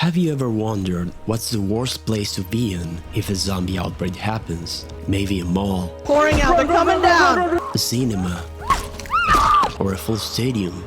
Have you ever wondered what's the worst place to be in if a zombie outbreak happens? Maybe a mall, Pouring out, they're coming down! a cinema, or a full stadium?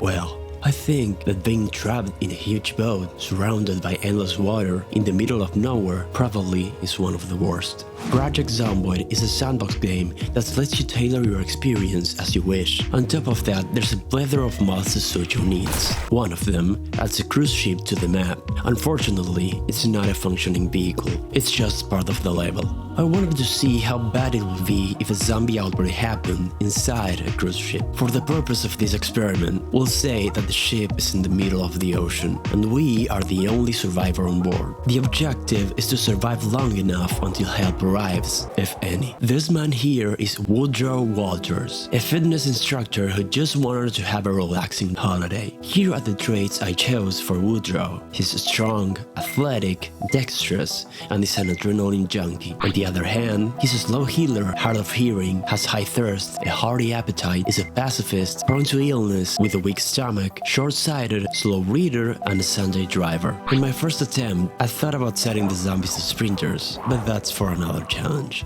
Well, I think that being trapped in a huge boat surrounded by endless water in the middle of nowhere probably is one of the worst. Project Zomboid is a sandbox game that lets you tailor your experience as you wish. On top of that, there's a plethora of mods to suit your needs. One of them adds a cruise ship to the map. Unfortunately, it's not a functioning vehicle, it's just part of the level. I wanted to see how bad it would be if a zombie outbreak happened inside a cruise ship. For the purpose of this experiment, we'll say that the ship is in the middle of the ocean, and we are the only survivor on board. The objective is to survive long enough until help arrives, if any. This man here is Woodrow Walters, a fitness instructor who just wanted to have a relaxing holiday. Here are the traits I chose for Woodrow. He's strong, athletic, dexterous, and is an adrenaline junkie. On the other hand, he's a slow healer, hard of hearing, has high thirst, a hearty appetite, is a pacifist, prone to illness, with a weak stomach, short-sighted, slow reader, and a Sunday driver. In my first attempt, I thought about setting the zombies to sprinters, but that's for another challenge.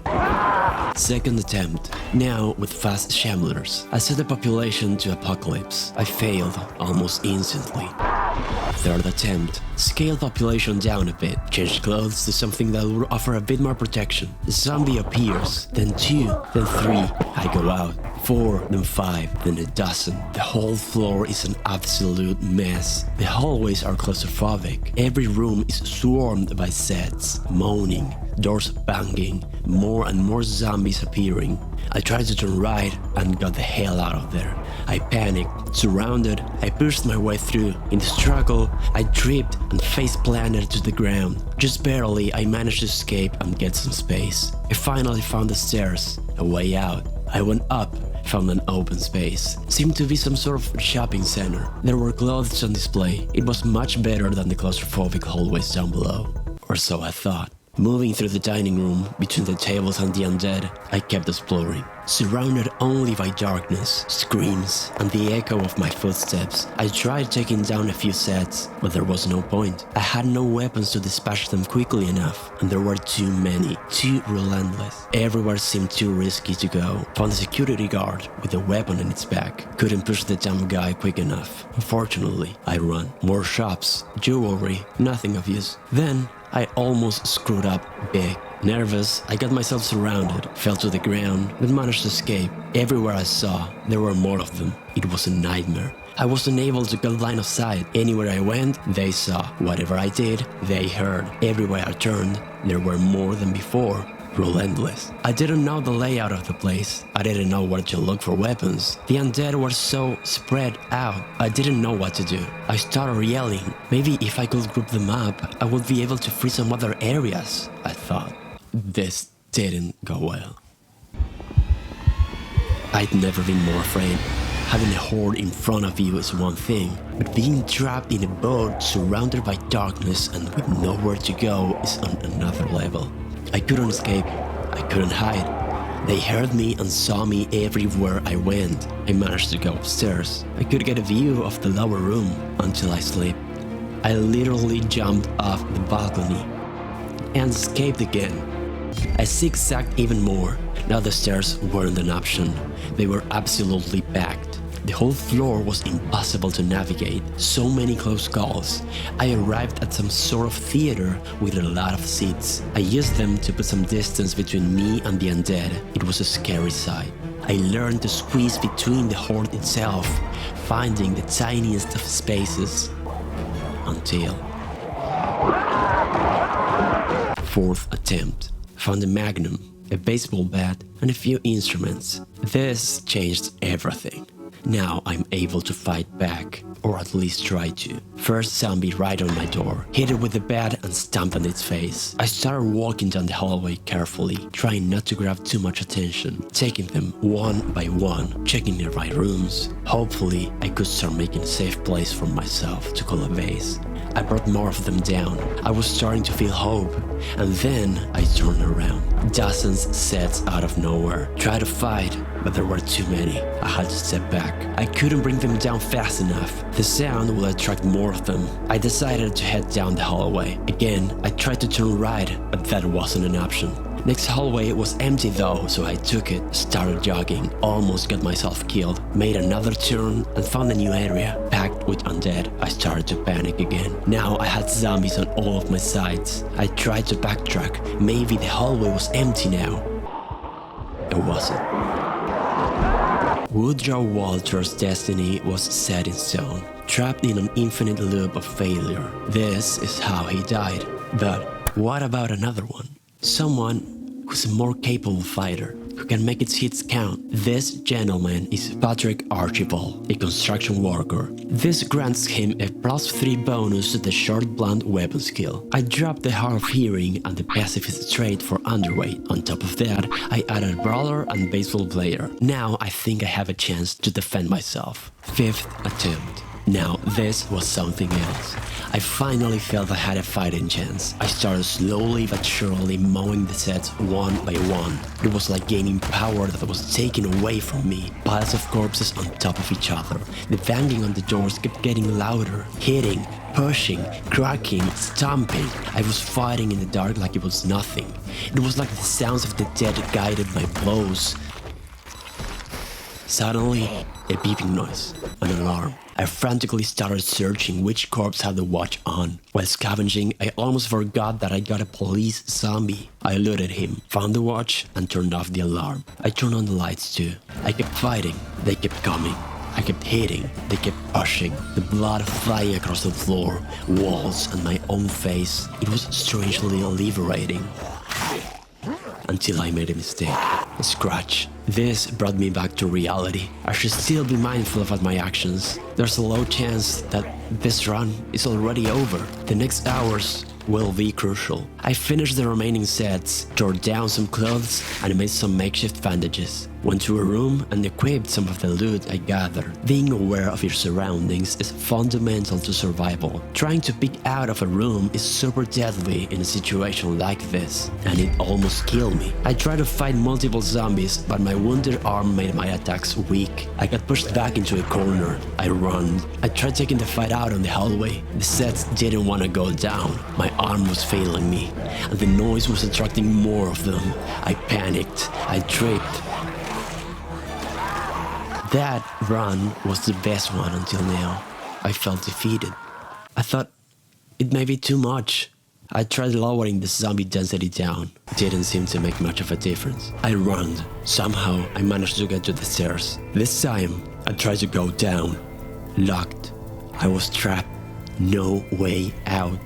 Second attempt, now with fast shamblers. I set the population to apocalypse. I failed almost instantly. Third attempt, scale population down a bit, change clothes to something that will offer a bit more protection. The zombie appears, then 2, then 3, I go out, 4, then 5, then a dozen. The whole floor is an absolute mess. The hallways are claustrophobic. Every room is swarmed by sets, moaning, doors banging, more and more zombies appearing. I tried to turn right and got the hell out of there. I panicked, surrounded, I pushed my way through. In the struggle, I tripped and face-planted to the ground. Just barely, I managed to escape and get some space. I finally found the stairs, a way out. I went up, found an open space. Seemed to be some sort of shopping center. There were clothes on display. It was much better than the claustrophobic hallways down below. Or so I thought. Moving through the dining room, between the tables and the undead, I kept exploring. Surrounded only by darkness, screams, and the echo of my footsteps, I tried taking down a few sets, but there was no point. I had no weapons to dispatch them quickly enough, and there were too many, too relentless. Everywhere seemed too risky to go. Found a security guard with a weapon in its back. Couldn't push the dumb guy quick enough. Unfortunately, I run. More shops, jewelry, nothing of use. Then, I almost screwed up big. Nervous, I got myself surrounded, fell to the ground, but managed to escape. Everywhere I saw, there were more of them. It was a nightmare. I wasn't able to get line of sight. Anywhere I went, they saw. Whatever I did, they heard. Everywhere I turned, there were more than before. Relentless. I didn't know the layout of the place. I didn't know where to look for weapons. The undead were so spread out. I didn't know what to do. I started yelling. Maybe if I could group them up, I would be able to free some other areas, I thought. This didn't go well. I'd never been more afraid. Having a horde in front of you is one thing, but being trapped in a boat surrounded by darkness and with nowhere to go is on another level. I couldn't escape, I couldn't hide. They heard me and saw me everywhere I went. I managed to go upstairs. I could get a view of the lower room until I slept. I literally jumped off the balcony and escaped again. I zigzagged even more. Now the stairs weren't an option. They were absolutely packed. The whole floor was impossible to navigate, so many close calls. I arrived at some sort of theater with a lot of seats. I used them to put some distance between me and the undead. It was a scary sight. I learned to squeeze between the horde itself, finding the tiniest of spaces. Until... Fourth attempt. Found a magnum, a baseball bat, and a few instruments. This changed everything. Now I'm able to fight back, or at least try to. First zombie right on my door, hit it with the bat and stomped on its face. I started walking down the hallway carefully, trying not to grab too much attention, taking them one by one, checking the right rooms, Hopefully, I could start making a safe place for myself to call a base. I brought more of them down. I was starting to feel hope, and then I turned around. Dozens sets out of nowhere. Tried to fight, but there were too many. I had to step back. I couldn't bring them down fast enough. The sound will attract more of them. I decided to head down the hallway. Again, I tried to turn right, but that wasn't an option. Next hallway was empty though, so I took it, started jogging, almost got myself killed, made another turn and found a new area, packed with undead. I started to panic again. Now I had zombies on all of my sides. I tried to backtrack, maybe the hallway was empty now. It wasn't. Woodrow Walter's destiny was set in stone, trapped in an infinite loop of failure. This is how he died. But what about another one? Someone who's a more capable fighter, who can make its hits count. This gentleman is Patrick Archibald, a construction worker. This grants him a +3 bonus to the short blunt weapon skill. I dropped the hard of hearing and the pacifist trait for underweight. On top of that, I added brawler and baseball player. Now I think I have a chance to defend myself. 5th attempt. Now this was something else. I finally felt I had a fighting chance. I started slowly but surely mowing the sets one by one. It was like gaining power that was taken away from me. Piles of corpses on top of each other. The banging on the doors kept getting louder. Hitting, pushing, cracking, stomping. I was fighting in the dark like it was nothing. It was like the sounds of the dead guided my blows. Suddenly, a beeping noise, an alarm. I frantically started searching which corpse had the watch on. While scavenging, I almost forgot that I got a police zombie. I looted him, found the watch, and turned off the alarm. I turned on the lights too. I kept fighting, they kept coming. I kept hitting, they kept pushing. The blood flying across the floor, walls, and my own face. It was strangely liberating. Until I made a mistake. A scratch. This brought me back to reality. I should still be mindful about my actions. There's a low chance that this run is already over. The next hours will be crucial. I finished the remaining sets, tore down some clothes, and made some makeshift bandages. Went to a room and equipped some of the loot I gathered. Being aware of your surroundings is fundamental to survival. Trying to peek out of a room is super deadly in a situation like this, and it almost killed me. I tried to fight multiple zombies, but my wounded arm made my attacks weak. I got pushed back into a corner. I ran. I tried taking the fight out on the hallway. The sets didn't want to go down. My arm was failing me, and the noise was attracting more of them. I panicked. I tripped. That run was the best one until now. I felt defeated. I thought it may be too much. I tried lowering the zombie density down. Didn't seem to make much of a difference. I ran. Somehow I managed to get to the stairs. This time I tried to go down. Locked. I was trapped. No way out.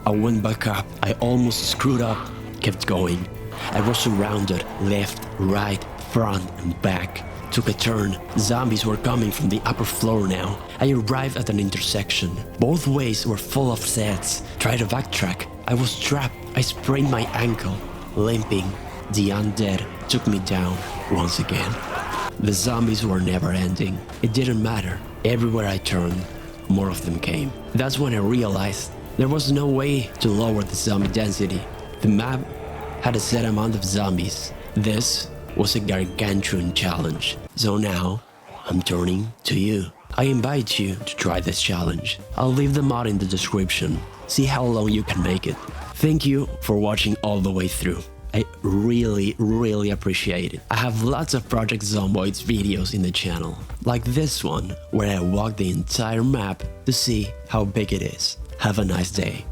I went back up. I almost screwed up. Kept going. I was surrounded. Left, right, front and back. Took a turn. Zombies were coming from the upper floor now. I arrived at an intersection. Both ways were full of sets. Tried to backtrack. I was trapped. I sprained my ankle. Limping, the undead took me down once again. The zombies were never ending. It didn't matter. Everywhere I turned, more of them came. That's when I realized there was no way to lower the zombie density. The map had a set amount of zombies. This was a gargantuan challenge. So now, I'm turning to you. I invite you to try this challenge. I'll leave the mod in the description. See how long you can make it. Thank you for watching all the way through. I really appreciate it. I have lots of Project Zomboid's videos in the channel, like this one, where I walk the entire map to see how big it is. Have a nice day.